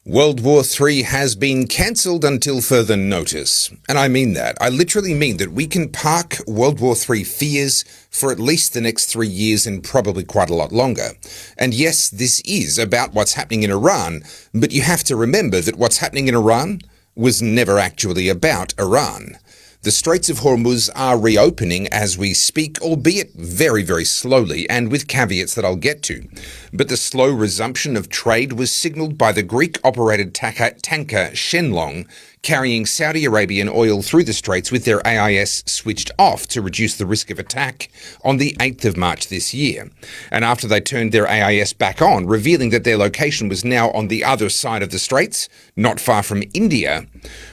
World War III has been cancelled until further notice. And I mean that. I literally mean that we can park World War III fears for at least the next 3 years and probably quite a lot longer. And yes, this is about what's happening in Iran, but you have to remember that what's happening in Iran was never actually about Iran. The Straits of Hormuz are reopening as we speak, albeit very, very slowly and with caveats that I'll get to. But the slow resumption of trade was signalled by the Greek-operated tanker Shenlong carrying Saudi Arabian oil through the Straits with their AIS switched off to reduce the risk of attack on the 8th of March this year. And after they turned their AIS back on, revealing that their location was now on the other side of the Straits, not far from India,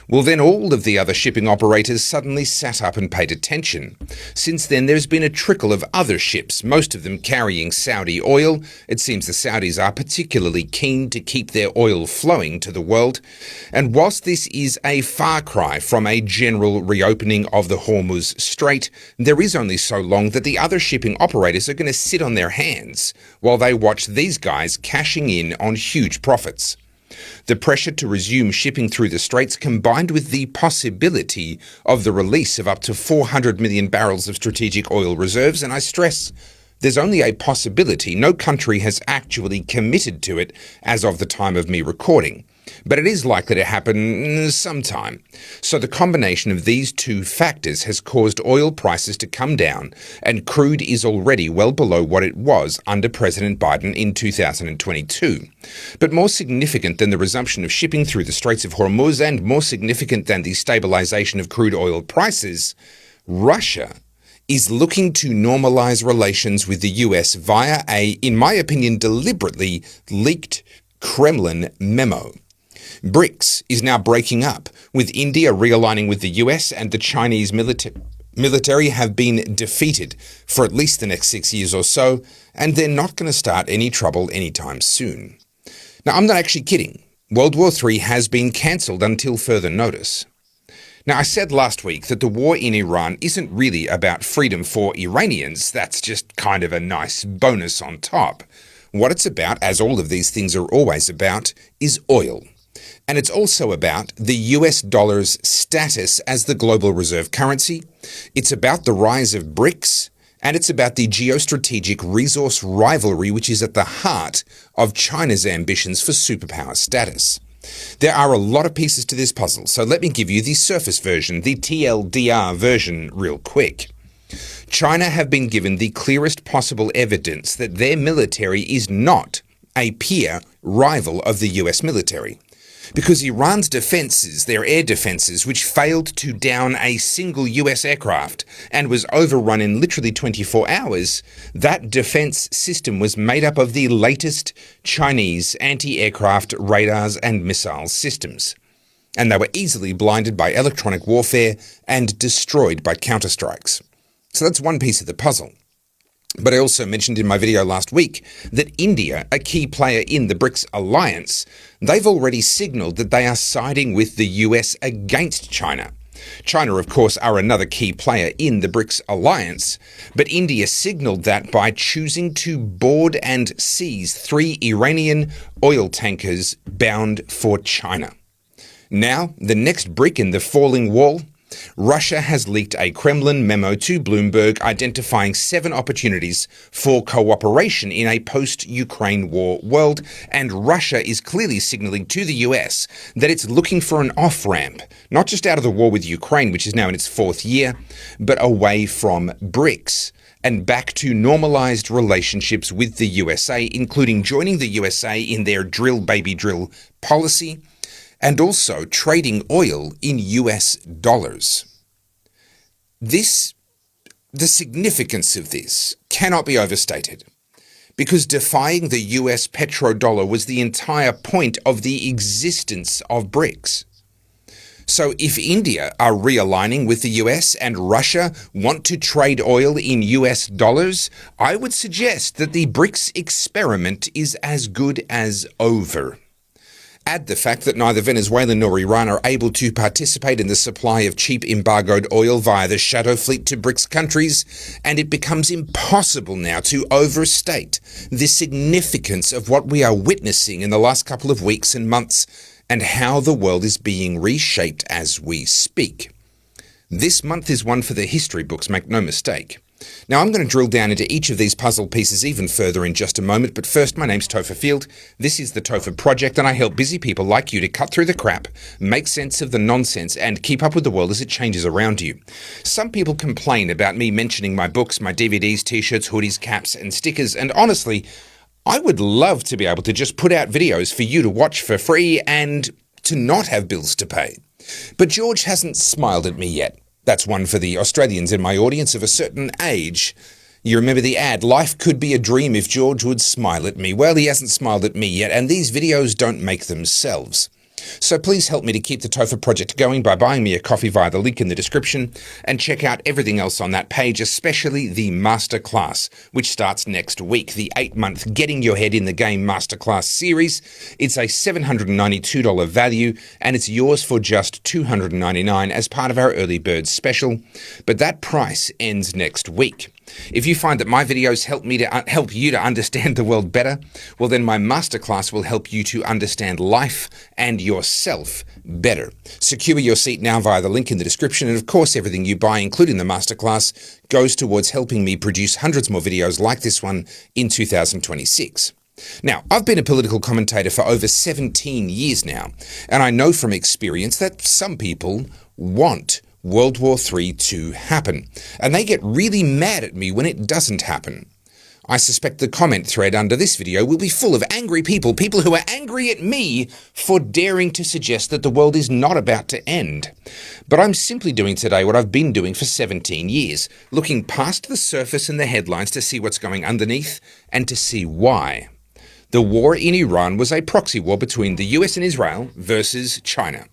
well then all of the other shipping operators suddenly sat up and paid attention. Since then there's been a trickle of other ships, most of them carrying Saudi oil. It seems the Saudis are particularly keen to keep their oil flowing to the world. And whilst this is a far cry from a general reopening of the Hormuz Strait, there is only so long that the other shipping operators are going to sit on their hands while they watch these guys cashing in on huge profits. The pressure to resume shipping through the Straits, combined with the possibility of the release of up to 400 million barrels of strategic oil reserves, and I stress, there's only a possibility. No country has actually committed to it as of the time of me recording. But it is likely to happen sometime. So the combination of these two factors has caused oil prices to come down, and crude is already well below what it was under President Biden in 2022. But more significant than the resumption of shipping through the Straits of Hormuz, and more significant than the stabilization of crude oil prices, Russia is looking to normalize relations with the US via a, in my opinion, deliberately leaked Kremlin memo. BRICS is now breaking up, with India realigning with the US, and the Chinese military have been defeated for at least the next 6 years or so, and they're not going to start any trouble anytime soon. Now, I'm not actually kidding. World War III has been cancelled until further notice. Now, I said last week that the war in Iran isn't really about freedom for Iranians. That's just kind of a nice bonus on top. What it's about, as all of these things are always about, is oil. And it's also about the US dollar's status as the global reserve currency. It's about the rise of BRICS, and it's about the geostrategic resource rivalry which is at the heart of China's ambitions for superpower status. There are a lot of pieces to this puzzle, so let me give you the surface version, the TLDR version, real quick. China have been given the clearest possible evidence that their military is not a peer rival of the US military. Because Iran's defences, their air defences, which failed to down a single US aircraft and was overrun in literally 24 hours, that defence system was made up of the latest Chinese anti-aircraft radars and missile systems. And they were easily blinded by electronic warfare and destroyed by counterstrikes. So that's one piece of the puzzle. But I also mentioned in my video last week that India, a key player in the BRICS alliance, they've already signalled that they are siding with the US against China. China, of course, are another key player in the BRICS alliance, but India signalled that by choosing to board and seize 3 Iranian oil tankers bound for China. Now, the next brick in the falling wall, Russia has leaked a Kremlin memo to Bloomberg identifying 7 opportunities for cooperation in a post-Ukraine war world, and Russia is clearly signaling to the US that it's looking for an off-ramp, not just out of the war with Ukraine, which is now in its 4th year, but away from BRICS and back to normalized relationships with the USA, including joining the USA in their drill baby drill policy, and also trading oil in US dollars. The significance of this cannot be overstated, because defying the US petrodollar was the entire point of the existence of BRICS. So if India are realigning with the US and Russia want to trade oil in US dollars, I would suggest that the BRICS experiment is as good as over. Add the fact that neither Venezuela nor Iran are able to participate in the supply of cheap embargoed oil via the shadow fleet to BRICS countries, and it becomes impossible now to overstate the significance of what we are witnessing in the last couple of weeks and months, and how the world is being reshaped as we speak. This month is one for the history books, make no mistake. Now, I'm going to drill down into each of these puzzle pieces even further in just a moment, but first, my name's Tofer Field. This is the Tofer Project, and I help busy people like you to cut through the crap, make sense of the nonsense, and keep up with the world as it changes around you. Some people complain about me mentioning my books, my DVDs, t-shirts, hoodies, caps, and stickers, and honestly, I would love to be able to just put out videos for you to watch for free and to not have bills to pay. But George hasn't smiled at me yet. That's one for the Australians in my audience of a certain age. You remember the ad, life could be a dream if George would smile at me. Well, he hasn't smiled at me yet, and these videos don't make themselves. So please help me to keep the Tofer Project going by buying me a coffee via the link in the description, and check out everything else on that page, especially the Masterclass, which starts next week, the 8-month Getting Your Head in the Game Masterclass series. It's a $792 value, and it's yours for just $299 as part of our early bird special, but that price ends next week. If you find that my videos help you to understand the world better, well then my masterclass will help you to understand life and yourself better. Secure your seat now via the link in the description, and of course everything you buy, including the masterclass, goes towards helping me produce hundreds more videos like this one in 2026. Now, I've been a political commentator for over 17 years now, and I know from experience that some people want World War III to happen, and they get really mad at me when it doesn't happen. I suspect the comment thread under this video will be full of angry people who are angry at me for daring to suggest that the world is not about to end. But I'm simply doing today what I've been doing for 17 years, looking past the surface and the headlines to see what's going underneath and to see why. The war in Iran was a proxy war between the US and Israel versus China.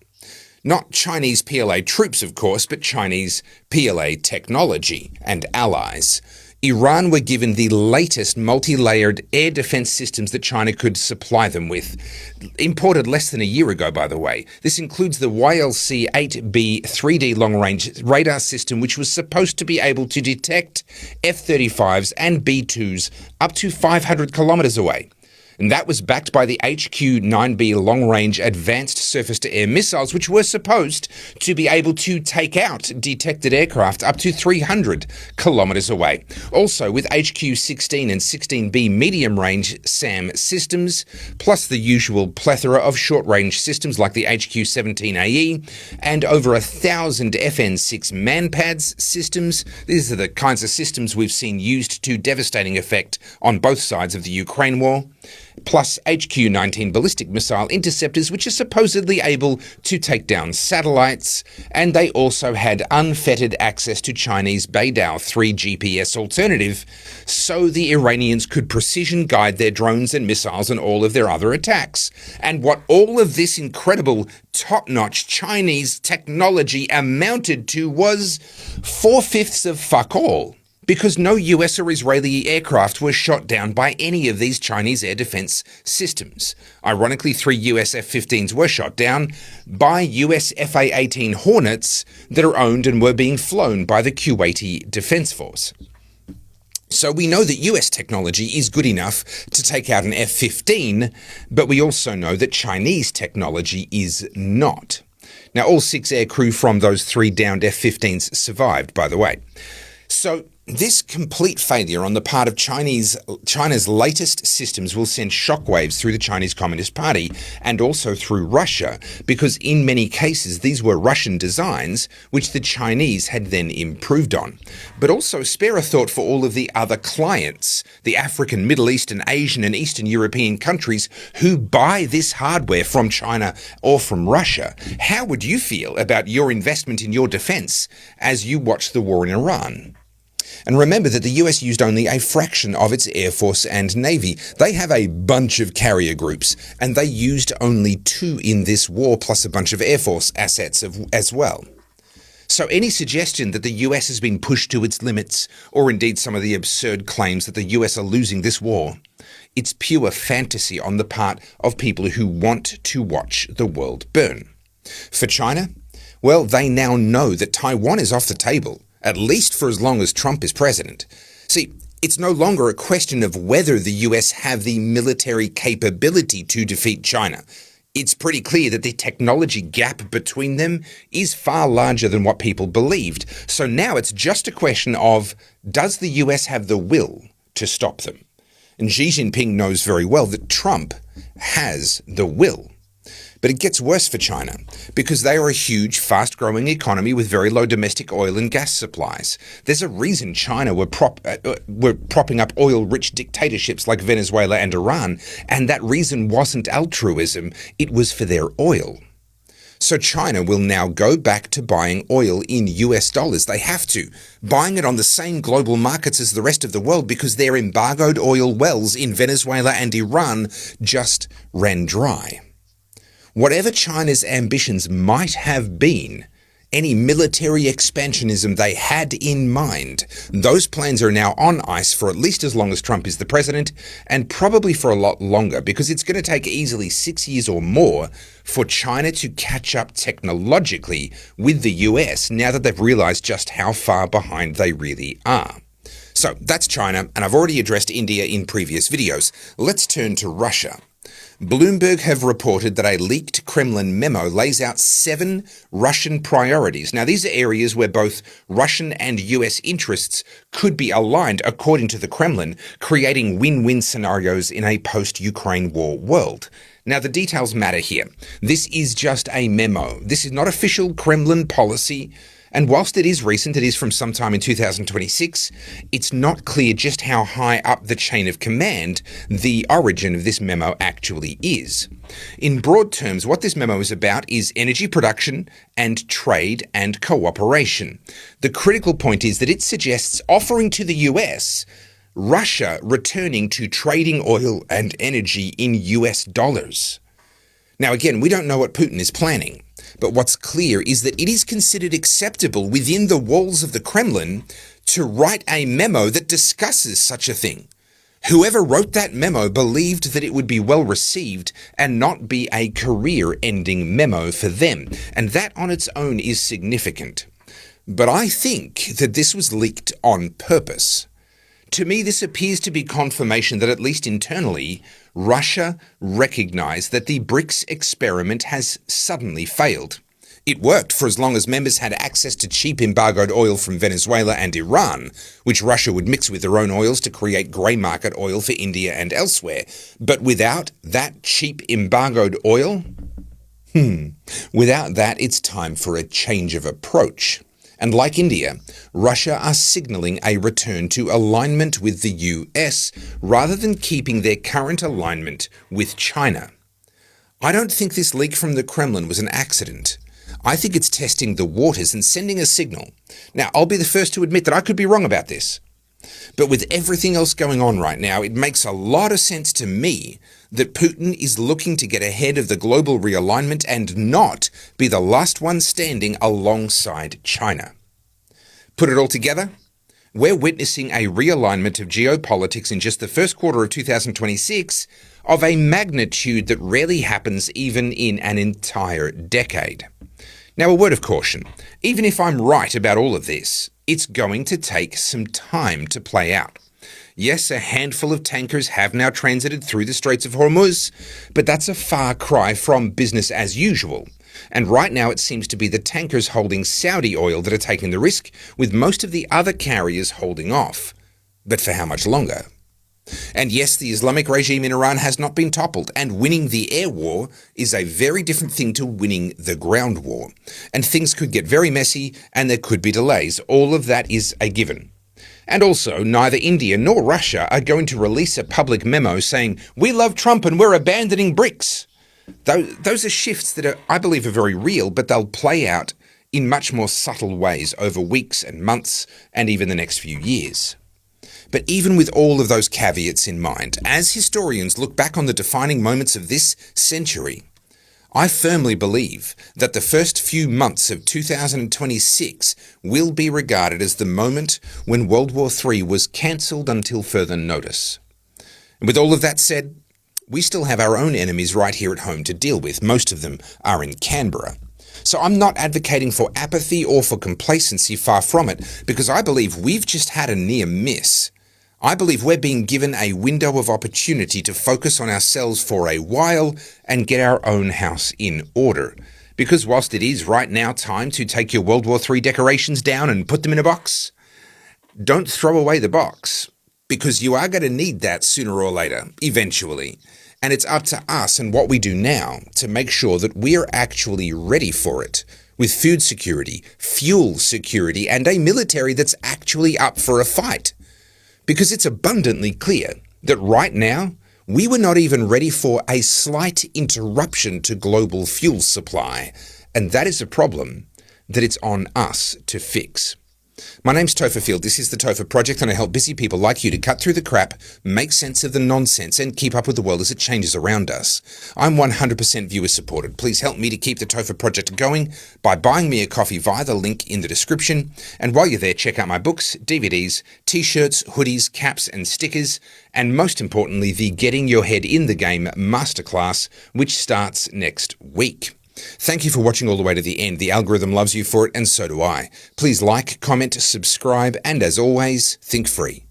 Not Chinese PLA troops, of course, but Chinese PLA technology and allies. Iran were given the latest multi-layered air defense systems that China could supply them with. Imported less than a year ago, by the way. This includes the YLC-8B 3D long-range radar system, which was supposed to be able to detect F-35s and B-2s up to 500 kilometers away. And that was backed by the HQ-9B long-range advanced surface-to-air missiles, which were supposed to be able to take out detected aircraft up to 300 kilometers away. Also, with HQ-16 and 16B medium-range SAM systems, plus the usual plethora of short-range systems like the HQ-17AE, and over 1,000 FN-6 MANPADS systems. These are the kinds of systems we've seen used to devastating effect on both sides of the Ukraine war. Plus HQ-19 ballistic missile interceptors, which are supposedly able to take down satellites, and they also had unfettered access to Chinese Beidou 3 GPS alternative, so the Iranians could precision guide their drones and missiles and all of their other attacks. And what all of this incredible top-notch Chinese technology amounted to was 4/5 of fuck all. Because no US or Israeli aircraft were shot down by any of these Chinese air defense systems. Ironically, 3 US F-15s were shot down by US FA-18 Hornets that are owned and were being flown by the Kuwaiti Defense Force. So we know that US technology is good enough to take out an F-15, but we also know that Chinese technology is not. Now, all 6 aircrew from those 3 downed F-15s survived, by the way. So this complete failure on the part of China's latest systems will send shockwaves through the Chinese Communist Party and also through Russia, because in many cases these were Russian designs which the Chinese had then improved on. But also spare a thought for all of the other clients, the African, Middle Eastern, Asian and Eastern European countries who buy this hardware from China or from Russia. How would you feel about your investment in your defense as you watch the war in Iran? And remember that the US used only a fraction of its Air Force and Navy. They have a bunch of carrier groups, and they used only 2 in this war, plus a bunch of Air Force assets as well. So any suggestion that the US has been pushed to its limits, or indeed some of the absurd claims that the US are losing this war, it's pure fantasy on the part of people who want to watch the world burn. For China, well, they now know that Taiwan is off the table, at least for as long as Trump is president. See, it's no longer a question of whether the US have the military capability to defeat China. It's pretty clear that the technology gap between them is far larger than what people believed. So now it's just a question of, does the US have the will to stop them? And Xi Jinping knows very well that Trump has the will. But it gets worse for China, because they are a huge, fast-growing economy with very low domestic oil and gas supplies. There's a reason China were propping up oil-rich dictatorships like Venezuela and Iran, and that reason wasn't altruism, it was for their oil. So China will now go back to buying oil in US dollars. They have to, buying it on the same global markets as the rest of the world because their embargoed oil wells in Venezuela and Iran just ran dry. Whatever China's ambitions might have been, any military expansionism they had in mind, those plans are now on ice for at least as long as Trump is the president, and probably for a lot longer, because it's going to take easily 6 years or more for China to catch up technologically with the US now that they've realized just how far behind they really are. So that's China, and I've already addressed India in previous videos. Let's turn to Russia. Bloomberg have reported that a leaked Kremlin memo lays out 7 Russian priorities. Now, these are areas where both Russian and US interests could be aligned, according to the Kremlin, creating win-win scenarios in a post-Ukraine war world. Now, the details matter here. This is just a memo. This is not official Kremlin policy. And whilst it is recent, it is from sometime in 2026, it's not clear just how high up the chain of command the origin of this memo actually is. In broad terms, what this memo is about is energy production and trade and cooperation. The critical point is that it suggests offering to the US Russia returning to trading oil and energy in US dollars. Now, again, we don't know what Putin is planning. But what's clear is that it is considered acceptable within the walls of the Kremlin to write a memo that discusses such a thing. Whoever wrote that memo believed that it would be well received and not be a career-ending memo for them, and that on its own is significant. But I think that this was leaked on purpose. To me, this appears to be confirmation that, at least internally, Russia recognized that the BRICS experiment has suddenly failed. It worked for as long as members had access to cheap embargoed oil from Venezuela and Iran, which Russia would mix with their own oils to create grey market oil for India and elsewhere. But without that cheap embargoed oil, without that, it's time for a change of approach. And like India, Russia are signaling a return to alignment with the US rather than keeping their current alignment with China. I don't think this leak from the Kremlin was an accident. I think it's testing the waters and sending a signal. Now, I'll be the first to admit that I could be wrong about this. But with everything else going on right now, it makes a lot of sense to me that Putin is looking to get ahead of the global realignment and not be the last one standing alongside China. Put it all together, we're witnessing a realignment of geopolitics in just the first quarter of 2026 of a magnitude that rarely happens even in an entire decade. Now, a word of caution. Even if I'm right about all of this, it's going to take some time to play out. Yes, a handful of tankers have now transited through the Straits of Hormuz, but that's a far cry from business as usual. And right now it seems to be the tankers holding Saudi oil that are taking the risk, with most of the other carriers holding off. But for how much longer? And yes, the Islamic regime in Iran has not been toppled, and winning the air war is a very different thing to winning the ground war. And things could get very messy, and there could be delays. All of that is a given. And also, neither India nor Russia are going to release a public memo saying, "We love Trump and we're abandoning BRICS." Those are shifts that I believe are very real, but they'll play out in much more subtle ways over weeks and months and even the next few years. But even with all of those caveats in mind, as historians look back on the defining moments of this century, I firmly believe that the first few months of 2026 will be regarded as the moment when World War III was cancelled until further notice. And with all of that said, we still have our own enemies right here at home to deal with. Most of them are in Canberra. So I'm not advocating for apathy or for complacency, far from it, because I believe we've just had a near miss. I believe we're being given a window of opportunity to focus on ourselves for a while and get our own house in order. Because whilst it is right now time to take your World War III decorations down and put them in a box, don't throw away the box, because you are going to need that sooner or later, eventually. And it's up to us and what we do now to make sure that we are actually ready for it, with food security, fuel security, and a military that's actually up for a fight. Because it's abundantly clear that right now, we were not even ready for a slight interruption to global fuel supply. And that is a problem that it's on us to fix. My name's Tofer. This is the Tofer Project, and I help busy people like you to cut through the crap, make sense of the nonsense, and keep up with the world as it changes around us. I'm 100% viewer supported. Please help me to keep the Tofer Project going by buying me a coffee via the link in the description. And while you're there, check out my books, DVDs, t-shirts, hoodies, caps, and stickers, and most importantly, the Getting Your Head in the Game Masterclass, which starts next week. Thank you for watching all the way to the end. The algorithm loves you for it, and so do I. Please like, comment, subscribe, and as always, think free.